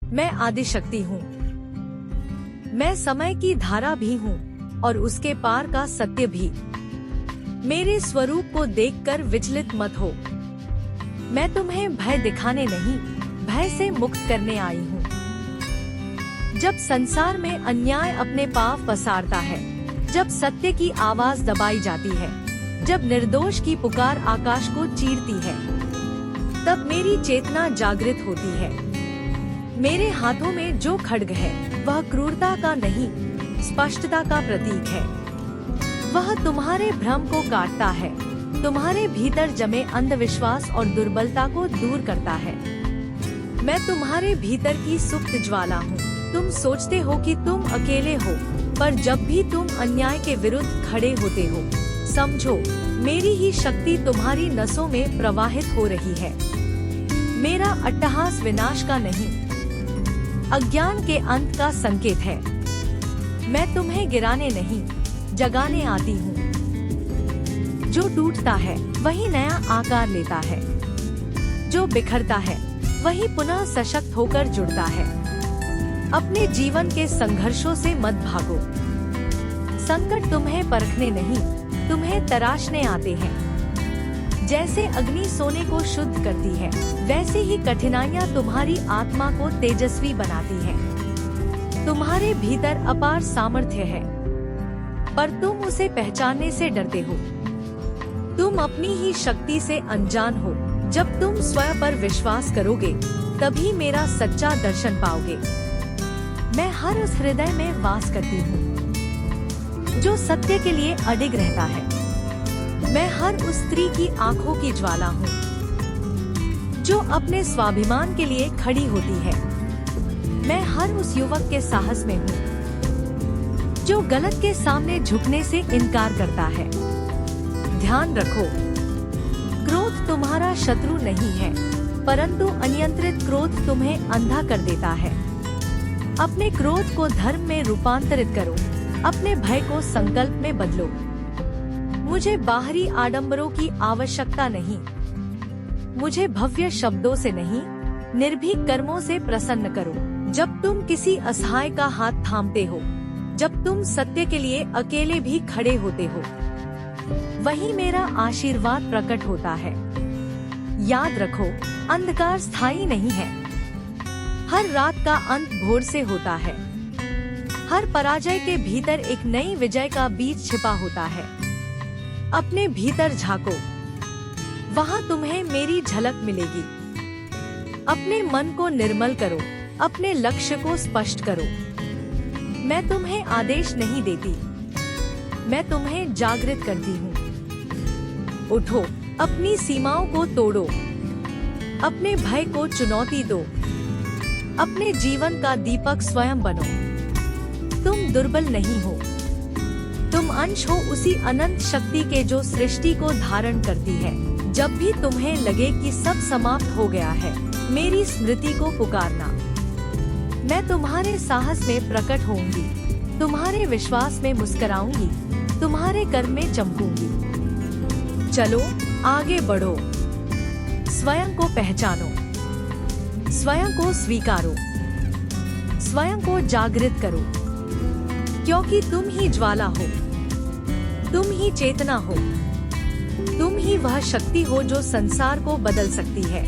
मैं आदिशक्ति हूँ। मैं समय की धारा भी हूँ और उसके पार का सत्य भी। मेरे स्वरूप को देखकर विचलित मत हो। मैं तुम्हें भय दिखाने नहीं, भय से मुक्त करने आई हूँ। जब संसार में अन्याय अपने पांव पसारता है, जब सत्य की आवाज दबाई जाती है, जब निर्दोष की पुकार आकाश को चीरती है, तब मेरी चेतना जागृत होती है। मेरे हाथों में जो खड्ग है वह क्रूरता का नहीं, स्पष्टता का प्रतीक है। वह तुम्हारे भ्रम को काटता है, तुम्हारे भीतर जमे अंधविश्वास और दुर्बलता को दूर करता है। मैं तुम्हारे भीतर की सुप्त ज्वाला हूँ। तुम सोचते हो कि तुम अकेले हो, पर जब भी तुम अन्याय के विरुद्ध खड़े होते हो, समझो मेरी ही शक्ति तुम्हारी नसों में प्रवाहित हो रही है। मेरा अट्टहास विनाश का नहीं, अज्ञान के अंत का संकेत है। मैं तुम्हें गिराने नहीं, जगाने आती हूँ। जो टूटता है वही नया आकार लेता है, जो बिखरता है वही पुनः सशक्त होकर जुड़ता है। अपने जीवन के संघर्षों से मत भागो। संकट तुम्हें परखने नहीं, तुम्हें तराशने आते हैं। जैसे अग्नि सोने को शुद्ध करती है, वैसे ही कठिनाइयाँ तुम्हारी आत्मा को तेजस्वी बनाती हैं। तुम्हारे भीतर अपार सामर्थ्य है, पर तुम उसे पहचानने से डरते हो। तुम अपनी ही शक्ति से अनजान हो। जब तुम स्वयं पर विश्वास करोगे, तभी मेरा सच्चा दर्शन पाओगे। मैं हर उस हृदय में वास करती हूँ जो सत्य के लिए अडिग रहता है। मैं हर उस स्त्री की आंखों की ज्वाला हूँ जो अपने स्वाभिमान के लिए खड़ी होती है। मैं हर उस युवक के साहस में हूँ जो गलत के सामने झुकने से इनकार करता है। ध्यान रखो, क्रोध तुम्हारा शत्रु नहीं है, परंतु अनियंत्रित क्रोध तुम्हें अंधा कर देता है। अपने क्रोध को धर्म में रूपांतरित करो, अपने भय को संकल्प में बदलो। मुझे बाहरी आडंबरों की आवश्यकता नहीं, मुझे भव्य शब्दों से नहीं, निर्भीक कर्मों से प्रसन्न करो। जब तुम किसी असहाय का हाथ थामते हो, जब तुम सत्य के लिए अकेले भी खड़े होते हो, वही मेरा आशीर्वाद प्रकट होता है। याद रखो, अंधकार स्थायी नहीं है। हर रात का अंत भोर से होता है। हर पराजय के भीतर एक नई विजय का बीज छिपा होता है। अपने भीतर झांको, वहाँ तुम्हें मेरी झलक मिलेगी। अपने मन को निर्मल करो, अपने लक्ष्य को स्पष्ट करो। मैं तुम्हें आदेश नहीं देती, मैं तुम्हें जागृत करती हूँ। उठो, अपनी सीमाओं को तोड़ो, अपने भय को चुनौती दो। अपने जीवन का दीपक स्वयं बनो। तुम दुर्बल नहीं हो, तुम अंश हो उसी अनंत शक्ति के जो सृष्टि को धारण करती है। जब भी तुम्हें लगे कि सब समाप्त हो गया है, मेरी स्मृति को पुकारना। मैं तुम्हारे साहस में प्रकट होऊंगी, तुम्हारे विश्वास में मुस्कुराऊंगी, तुम्हारे कर्म में चमकूंगी। चलो आगे बढ़ो, स्वयं को पहचानो, स्वयं को स्वीकारो, स्वयं को जागृत करो, क्योंकि तुम ही ज्वाला हो, तुम ही चेतना हो, तुम ही वह शक्ति हो जो संसार को बदल सकती है।